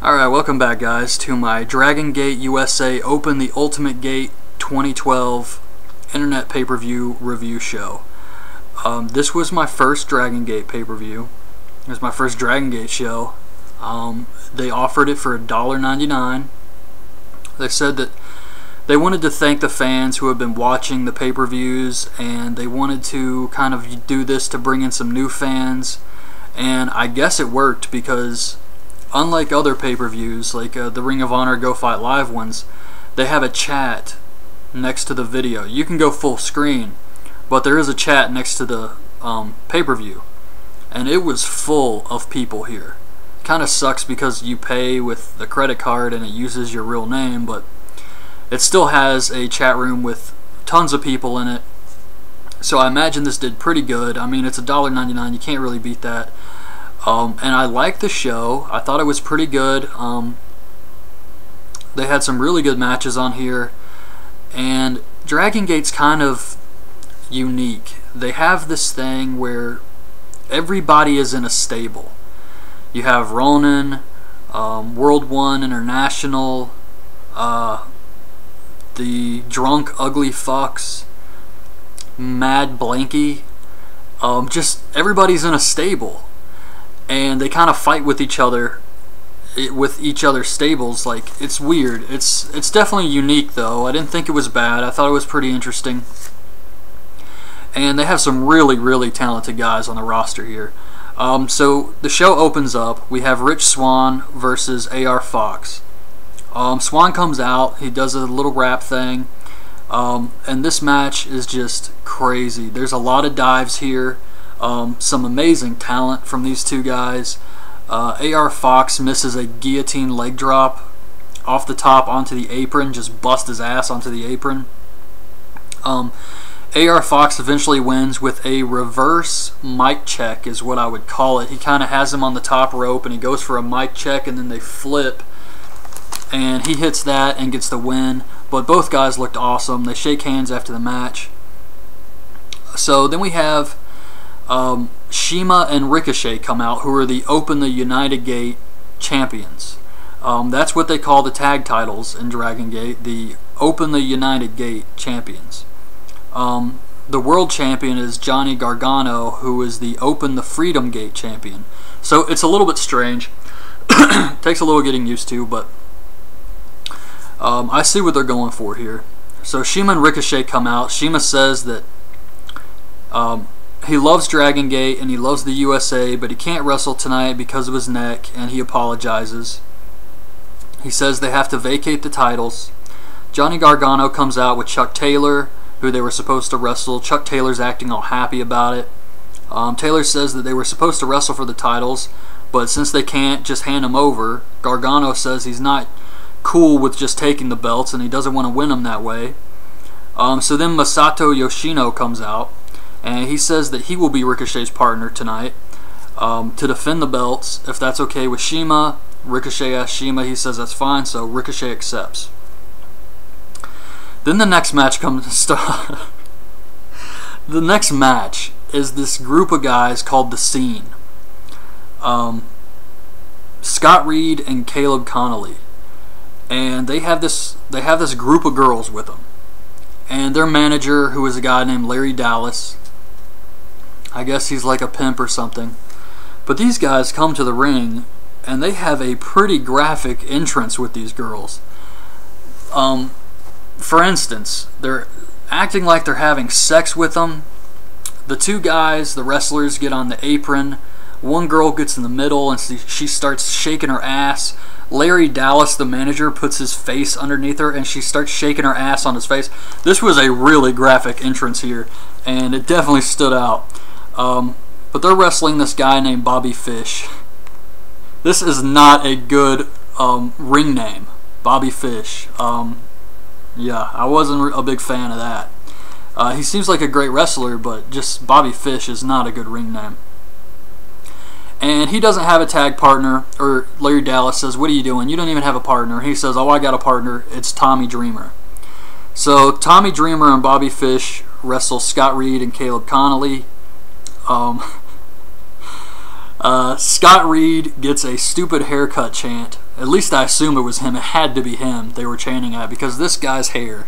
Alright, welcome back guys to my DragonGate USA Open the Ultimate Gate 2012 Internet Pay-Per-View review show. This was my first DragonGate pay-per-view. It was my first DragonGate show. They offered it for $1.99. They said that they wanted to thank the fans who have been watching the pay-per-views, and they wanted to kind of do this to bring in some new fans. And I guess it worked, because unlike other pay-per-views, like the Ring of Honor Go Fight Live ones, they have a chat next to the video. You can go full screen, but there is a chat next to the pay-per-view. And it was full of people here. Kind of sucks because you pay with the credit card and it uses your real name, but it still has a chat room with tons of people in it. So I imagine this did pretty good. I mean, it's $1.99. You can't really beat that. And I liked the show. I thought it was pretty good. They had some really good matches on here. And DragonGate's kind of unique. They have this thing where everybody is in a stable. You have Ronin, World One International, the Drunk Ugly Fucks, Mad Blanky. Just everybody's in a stable. And they kind of fight with each other, with each other's stables. Like, it's weird. It's definitely unique though. I didn't think it was bad. I thought it was pretty interesting. And they have some really talented guys on the roster here. So the show opens up. We have Rich Swann versus AR Fox. Swann comes out. He does a little rap thing. And this match is just crazy. There's a lot of dives here. Some amazing talent from these two guys. AR Fox misses a guillotine leg drop off the top onto the apron, just bust his ass onto the apron. AR Fox eventually wins with a reverse mic check, is what I would call it. He kind of has him on the top rope and he goes for a mic check, and then they flip and he hits that and gets the win. But both guys looked awesome. They shake hands after the match. So then we have Shima and Ricochet come out, who are the Open the United Gate champions. That's what they call the tag titles in DragonGate, the Open the United Gate champions. The world champion is Johnny Gargano, who is the Open the Freedom Gate champion. So it's a little bit strange. Takes a little getting used to, but I see what they're going for here. So Shima and Ricochet come out. Shima says that he loves DragonGate and he loves the USA, but he can't wrestle tonight because of his neck, and he apologizes. He says they have to vacate the titles. Johnny Gargano comes out with Chuck Taylor, who they were supposed to wrestle. Chuck Taylor's acting all happy about it. Taylor says that they were supposed to wrestle for the titles, but since they can't just hand them over, Gargano says he's not cool with just taking the belts and he doesn't want to win them that way. So then Masato Yoshino comes out, and he says that he will be Ricochet's partner tonight to defend the belts, if that's okay with Shima. Ricochet asks Shima, he says that's fine, so Ricochet accepts. Then the next match comes. The next match is this group of guys called The Scene. Scott Reed and Caleb Connolly, and they have this group of girls with them, and their manager, who is a guy named Larry Dallas. I guess he's like a pimp or something. But these guys come to the ring, and they have a pretty graphic entrance with these girls. For instance, they're acting like they're having sex with them. The two guys, the wrestlers, get on the apron. One girl gets in the middle and she starts shaking her ass. Larry Dallas, the manager, puts his face underneath her and she starts shaking her ass on his face. This was a really graphic entrance here, and it definitely stood out. But they're wrestling this guy named Bobby Fish. This is not a good ring name, Bobby Fish. Yeah, I wasn't a big fan of that. He seems like a great wrestler, but just Bobby Fish is not a good ring name. And he doesn't have a tag partner, or Larry Dallas says, "What are you doing? You don't even have a partner." He says, "Oh, I got a partner. It's Tommy Dreamer." So Tommy Dreamer and Bobby Fish wrestle Scott Reed and Caleb Connolly. Scott Reed gets a stupid haircut chant. At least I assume it was him. It had to be him they were chanting at, because this guy's hair.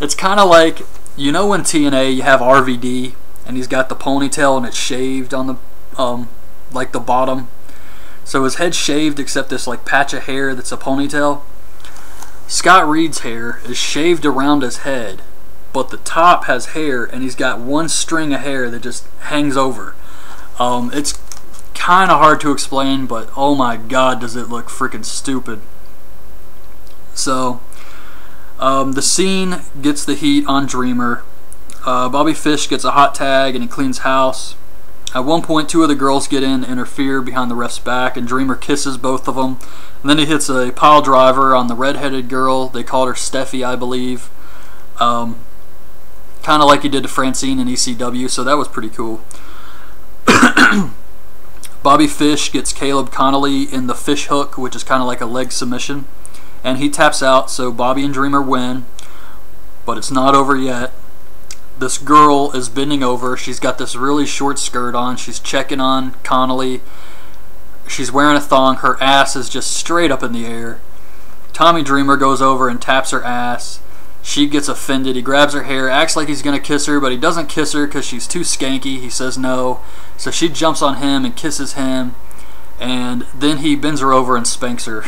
It's kind of like, you know, in TNA you have RVD and he's got the ponytail and it's shaved on the like the bottom. So his head's shaved except this like patch of hair that's a ponytail. Scott Reed's hair is shaved around his head, but the top has hair and he's got one string of hair that just hangs over. It's kind of hard to explain, but oh my god, does it look freaking stupid. So the scene gets the heat on Dreamer. Bobby Fish gets a hot tag and he cleans house. At one point, two of the girls get in, interfere behind the ref's back, and Dreamer kisses both of them. And then he hits a pile driver on the redheaded girl. They called her Steffi, I believe. Kind of like he did to Francine in ECW, so that was pretty cool. Bobby Fish gets Caleb Connolly in the fish hook, which is kind of like a leg submission. And he taps out, so Bobby and Dreamer win. But it's not over yet. This girl is bending over. She's got this really short skirt on. She's checking on Connolly. She's wearing a thong. Her ass is just straight up in the air. Tommy Dreamer goes over and taps her ass. She gets offended. He grabs her hair, acts like he's going to kiss her, but he doesn't kiss her because she's too skanky. He says no. So she jumps on him and kisses him. And then he bends her over and spanks her.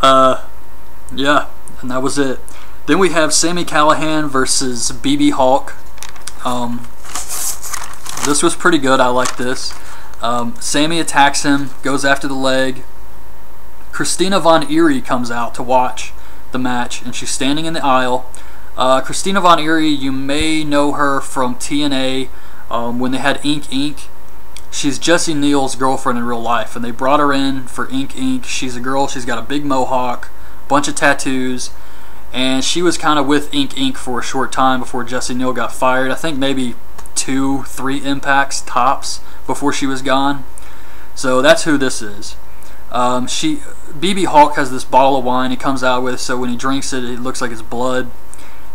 Yeah, and that was it. Then we have Sami Callihan versus BB Hulk. This was pretty good. I like this. Sami attacks him, goes after the leg. Christina Von Eerie comes out to watch the match, and she's standing in the aisle. Christina Von Eerie, you may know her from TNA when they had Ink Inc. She's Jesse Neal's girlfriend in real life, and they brought her in for Ink Inc. She's a girl. She's got a big mohawk, bunch of tattoos. And she was kind of with Ink Inc. for a short time before Jesse Neal got fired. I think maybe 2-3 impacts tops before she was gone. So that's who this is. BB Hulk has this bottle of wine he comes out with, so when he drinks it, it looks like it's blood.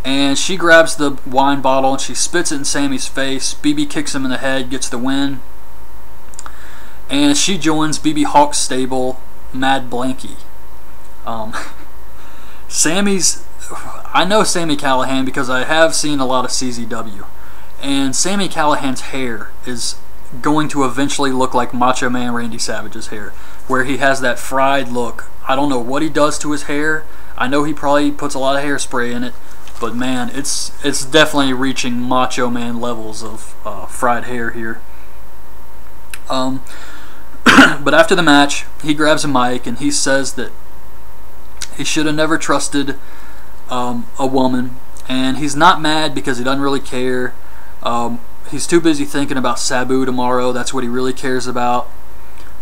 And she grabs the wine bottle and she spits it in Sammy's face. BB kicks him in the head, gets the win. And she joins BB Hulk's stable, Mad Blanky. I know Sami Callihan because I have seen a lot of CZW, and Sami Callihan's hair is going to eventually look like Macho Man Randy Savage's hair, where he has that fried look. I don't know what he does to his hair. I know he probably puts a lot of hairspray in it, but man, it's definitely reaching Macho Man levels of fried hair here. But after the match, he grabs a mic and he says that he should have never trusted a woman, and he's not mad because he doesn't really care. He's too busy thinking about Sabu tomorrow. That's what he really cares about,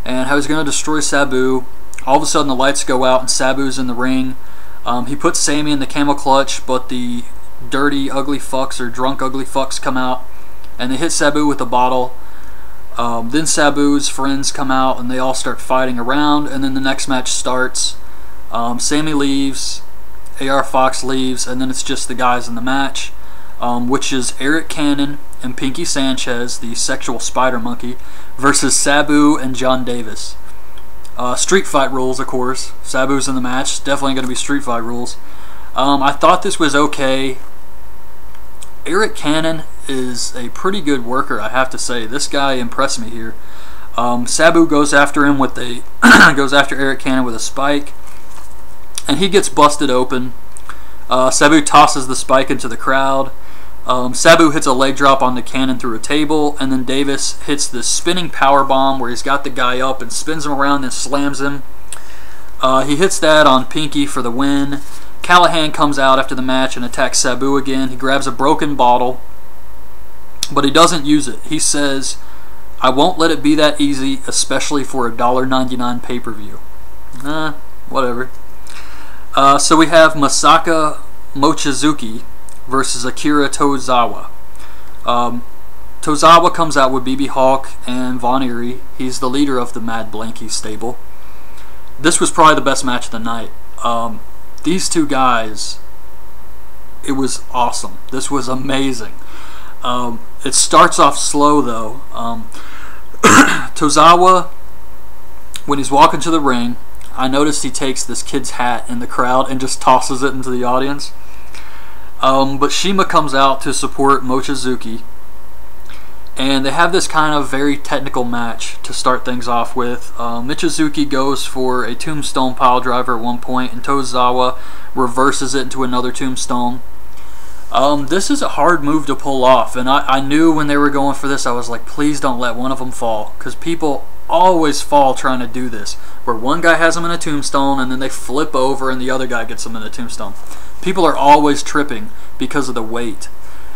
and how he's going to destroy Sabu. All of a sudden the lights go out and Sabu's in the ring. He puts Sami in the camel clutch, but the dirty ugly fucks or drunk ugly fucks come out and they hit Sabu with a bottle. Then Sabu's friends come out and they all start fighting around, and then the next match starts. Sami leaves, AR Fox leaves, and then it's just the guys in the match, which is Eric Cannon and Pinky Sanchez, the sexual spider monkey, versus Sabu and John Davis. Street fight rules, of course. Sabu's in the match. Definitely going to be street fight rules. I thought this was okay. Eric Cannon is a pretty good worker, I have to say. This guy impressed me here. Sabu goes after him with a goes after Eric Cannon with a spike, and he gets busted open. Sabu tosses the spike into the crowd. Sabu hits a leg drop on the Cannon through a table, and then Davis hits this spinning power bomb where he's got the guy up and spins him around and slams him. He hits that on Pinky for the win. Callihan comes out after the match and attacks Sabu again. He grabs a broken bottle, but he doesn't use it. He says, "I won't let it be that easy, especially for a $1.99 pay-per-view." Whatever. So we have Masaka Mochizuki versus Akira Tozawa. Tozawa comes out with BB Hulk and Von Eerie. He's the leader of the Mad Blanky stable. This was probably the best match of the night. These two guys, it was awesome. This was amazing. It starts off slow though. Tozawa, when he's walking to the ring, I noticed he takes this kid's hat in the crowd and just tosses it into the audience. But Shima comes out to support Mochizuki, and they have this kind of very technical match to start things off with. Mochizuki goes for a tombstone pile driver at one point, and Tozawa reverses it into another tombstone. This is a hard move to pull off, and I knew when they were going for this, I was like, please don't let one of them fall, because people always fall trying to do this, where one guy has them in a tombstone and then they flip over and the other guy gets them in a tombstone. People are always tripping because of the weight,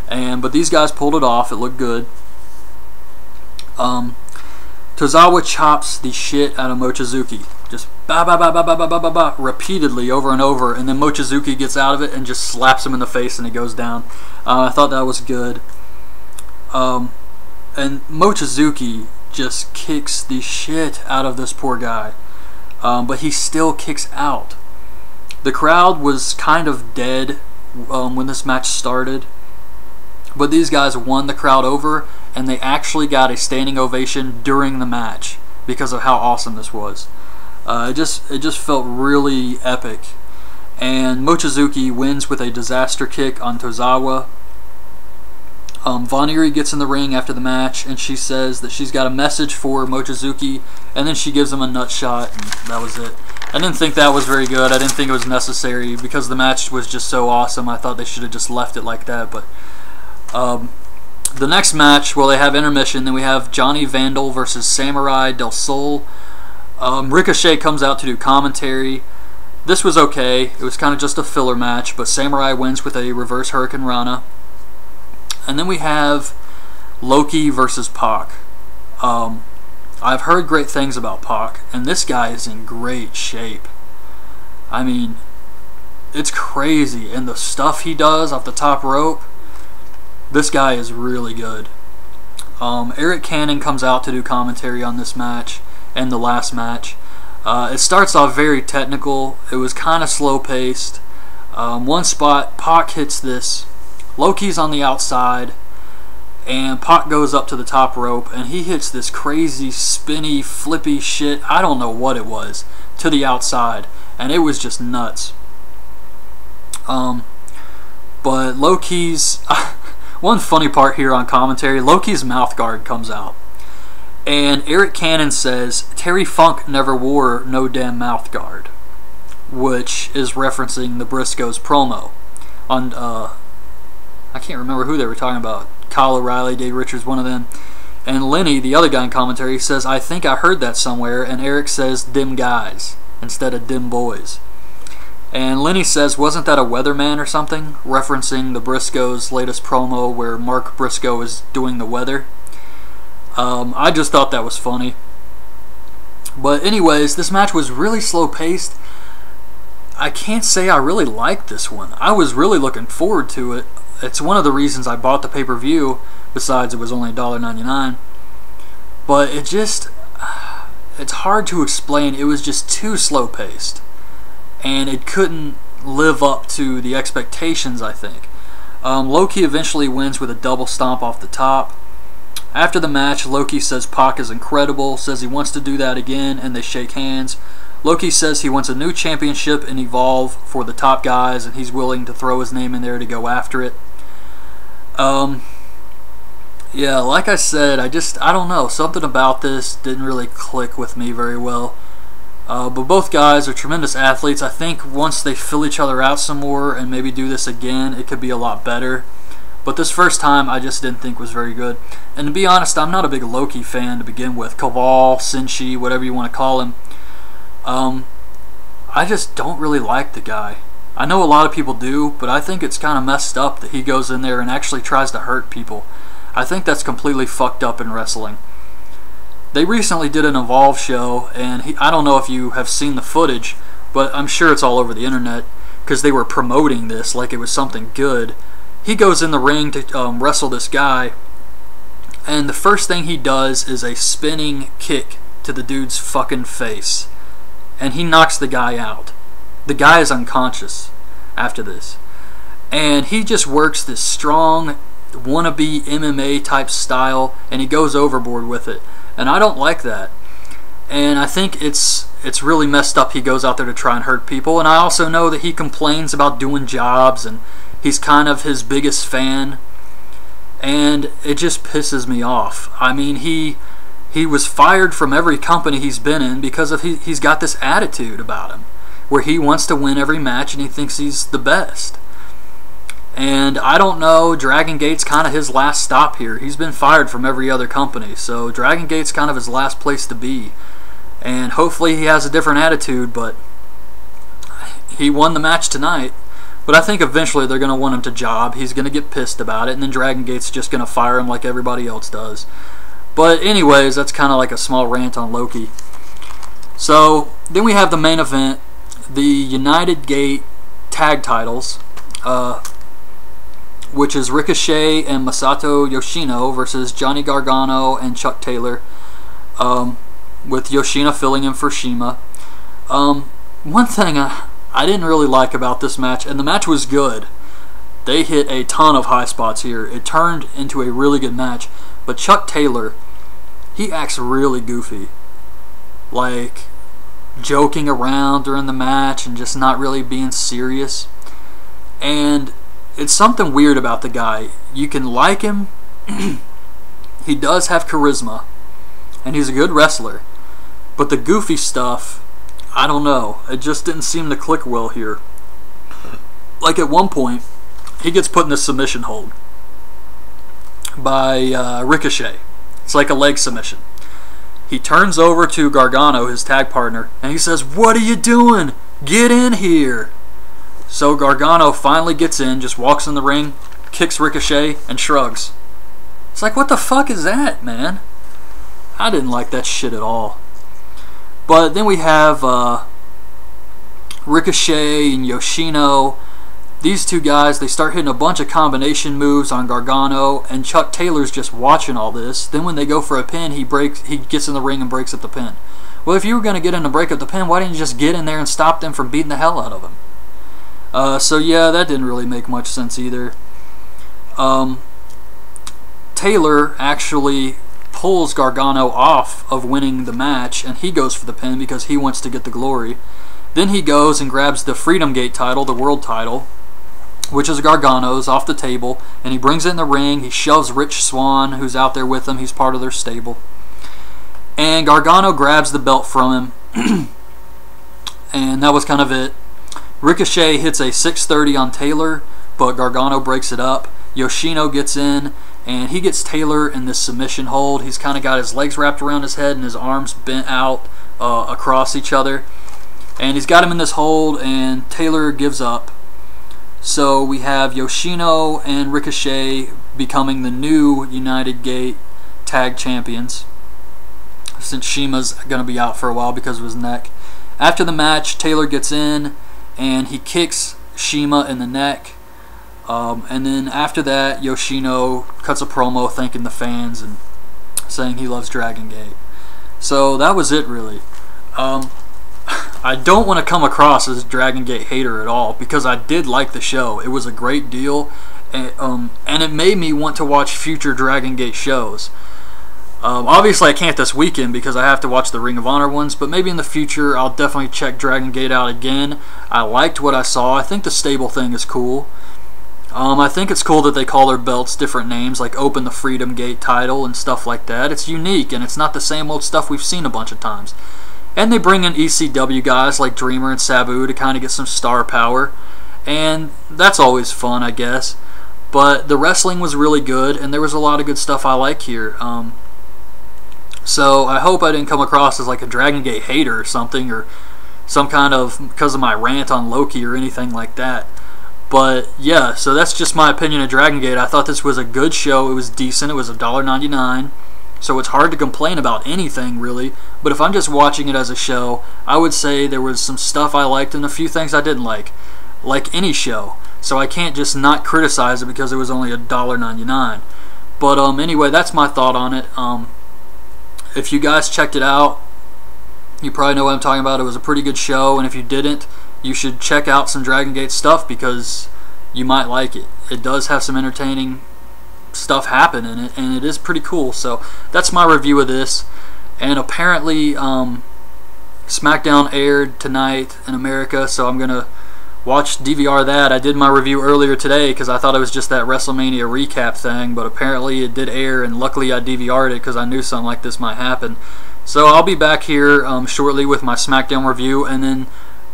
but these guys pulled it off. It looked good. Tozawa chops the shit out of Mochizuki, just ba ba ba ba ba ba ba ba ba repeatedly over and over, and then Mochizuki gets out of it and just slaps him in the face and he goes down. I thought that was good. And Mochizuki just kicks the shit out of this poor guy, but he still kicks out. The crowd was kind of dead when this match started, but these guys won the crowd over, and they actually got a standing ovation during the match because of how awesome this was. It just felt really epic. And Mochizuki wins with a disaster kick on Tozawa. Von Eerie gets in the ring after the match, and she says that she's got a message for Mochizuki, and then she gives him a nut shot, and that was it. I didn't think that was very good. I didn't think it was necessary because the match was just so awesome. I thought they should have just left it like that. But the next match, well, they have intermission. Then we have Johnny Vandal versus Samurai Del Sol. Ricochet comes out to do commentary. This was okay. It was kind of just a filler match, but Samurai wins with a reverse Hurricane Rana. And then we have Loki versus Pac. I've heard great things about Pac, and this guy is in great shape. I mean, it's crazy, and the stuff he does off the top rope, this guy is really good. Eric Cannon comes out to do commentary on this match and the last match. It starts off very technical. It was kind of slow paced. One spot, Pac hits this. Loki's on the outside, and Pac goes up to the top rope, and he hits this crazy, spinny, flippy shit, I don't know what it was, to the outside, and it was just nuts. But Loki's... one funny part here on commentary, Loki's mouth guard comes out, and Eric Cannon says, Terry Funk never wore no damn mouth guard, which is referencing the Briscoes promo on... I can't remember who they were talking about. Kyle O'Reilly, Dave Richards, one of them. And Lenny, the other guy in commentary, says, I think I heard that somewhere. And Eric says, dim guys, instead of dim boys. And Lenny says, wasn't that a weatherman or something? Referencing the Briscoes' latest promo where Mark Briscoe is doing the weather. I just thought that was funny. But anyways, this match was really slow paced. I can't say I really liked this one. I was really looking forward to it. It's one of the reasons I bought the pay-per-view, besides it was only $1.99. But it's hard to explain. It was just too slow-paced, and it couldn't live up to the expectations, I think. Loki eventually wins with a double stomp off the top. After the match, Loki says Pac is incredible, says he wants to do that again, and they shake hands. Loki says he wants a new championship in Evolve for the top guys, and he's willing to throw his name in there to go after it. Yeah, like I said, I don't know, something about this didn't really click with me very well. But both guys are tremendous athletes. I think once they fill each other out some more and maybe do this again, it could be a lot better. But this first time, I just didn't think was very good. And to be honest, I'm not a big Loki fan to begin with. Kaval, Senshi, whatever you want to call him. I just don't really like the guy. I know a lot of people do, but I think it's kind of messed up that he goes in there and actually tries to hurt people. I think that's completely fucked up in wrestling. They recently did an Evolve show, and I don't know if you have seen the footage, but I'm sure it's all over the internet, because they were promoting this like it was something good. He goes in the ring to wrestle this guy, and the first thing he does is a spinning kick to the dude's fucking face, and he knocks the guy out. The guy is unconscious after this, and he just works this strong wannabe MMA type style, and he goes overboard with it, and I don't like that. And I think it's really messed up. He goes out there to try and hurt people, and I also know that he complains about doing jobs, and he's kind of his biggest fan, and it just pisses me off. I mean, he was fired from every company he's been in because of he's got this attitude about him, where he wants to win every match and he thinks he's the best. And I don't know, DragonGate's kind of his last stop here. He's been fired from every other company, so DragonGate's kind of his last place to be. And hopefully he has a different attitude, but he won the match tonight. But I think eventually they're going to want him to job. He's going to get pissed about it, and then DragonGate's just going to fire him like everybody else does. But anyways, that's kind of like a small rant on Loki. So then we have the main event, the United Gate tag titles, which is Ricochet and Masato Yoshino versus Johnny Gargano and Chuck Taylor, with Yoshino filling in for Shima. One thing I didn't really like about this match, and the match was good. They hit a ton of high spots here. It turned into a really good match. But Chuck Taylor, he acts really goofy. Like, joking around during the match and just not really being serious. And it's something weird about the guy. You can like him. He does have charisma. And he's a good wrestler. But the goofy stuff, I don't know. It just didn't seem to click well here. Like at one point, he gets put in a submission hold by Ricochet. It's like a leg submission. He turns over to Gargano, his tag partner, and he says, "What are you doing? Get in here." So Gargano finally gets in, just walks in the ring, kicks Ricochet, and shrugs. It's like, what the fuck is that, man? I didn't like that shit at all. But then we have Ricochet and Yoshino. These two guys, they start hitting a bunch of combination moves on Gargano, and Chuck Taylor's just watching all this. Then when they go for a pin, he gets in the ring and breaks up the pin. Well, if you were going to get in to break up the pin, why didn't you just get in there and stop them from beating the hell out of him? So yeah, that didn't really make much sense either. Taylor actually pulls Gargano off of winning the match, and he goes for the pin because he wants to get the glory. Then he goes and grabs the Freedom Gate title, the world title, which is Gargano's, off the table, and he brings it in the ring. He shoves Rich Swann, who's out there with him. He's part of their stable. And Gargano grabs the belt from him, and that was kind of it. Ricochet hits a 630 on Taylor, but Gargano breaks it up. Yoshino gets in, and he gets Taylor in this submission hold. He's kind of got his legs wrapped around his head and his arms bent out across each other. And he's got him in this hold, and Taylor gives up. So we have Yoshino and Ricochet becoming the new United Gate Tag Champions, since Shima's going to be out for a while because of his neck. After the match, Taylor gets in, and he kicks Shima in the neck. And then after that, Yoshino cuts a promo thanking the fans and saying he loves DragonGate. So that was it, really. I don't want to come across as a DragonGate hater at all, because I did like the show. It was a great deal, and it made me want to watch future DragonGate shows. Obviously I can't this weekend because I have to watch the Ring of Honor ones, but maybe in the future I'll definitely check DragonGate out again. I liked what I saw. I think the stable thing is cool. I think it's cool that they call their belts different names, like Open the Freedom Gate title and stuff like that. It's unique, and it's not the same old stuff we've seen a bunch of times. And they bring in ECW guys like Dreamer and Sabu to kind of get some star power, and that's always fun, I guess. But the wrestling was really good, and there was a lot of good stuff I like here. So I hope I didn't come across as like a DragonGate hater or something, or some kind of, because of my rant on Loki or anything like that. But yeah, so that's just my opinion of DragonGate. I thought this was a good show. It was decent. It was $1.99. So it's hard to complain about anything, really. But if I'm just watching it as a show, I would say there was some stuff I liked and a few things I didn't like any show. So I can't just not criticize it because it was only $1.99. But anyway, that's my thought on it. If you guys checked it out, you probably know what I'm talking about. It was a pretty good show, and if you didn't, you should check out some DragonGate stuff because you might like it. It does have some entertaining stuff happen in it, and it is pretty cool. So that's my review of this. And apparently SmackDown aired tonight in America, so I'm gonna watch DVR that. I did my review earlier today because I thought it was just that WrestleMania recap thing, but apparently it did air, and luckily I DVR'd it because I knew something like this might happen. So I'll be back here shortly with my SmackDown review, and then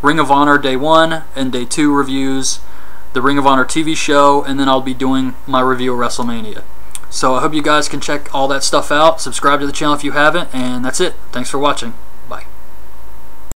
Ring of Honor Day 1 and Day 2 reviews, the Ring of Honor TV show, and then I'll be doing my review of WrestleMania. So I hope you guys can check all that stuff out. Subscribe to the channel if you haven't, and that's it. Thanks for watching.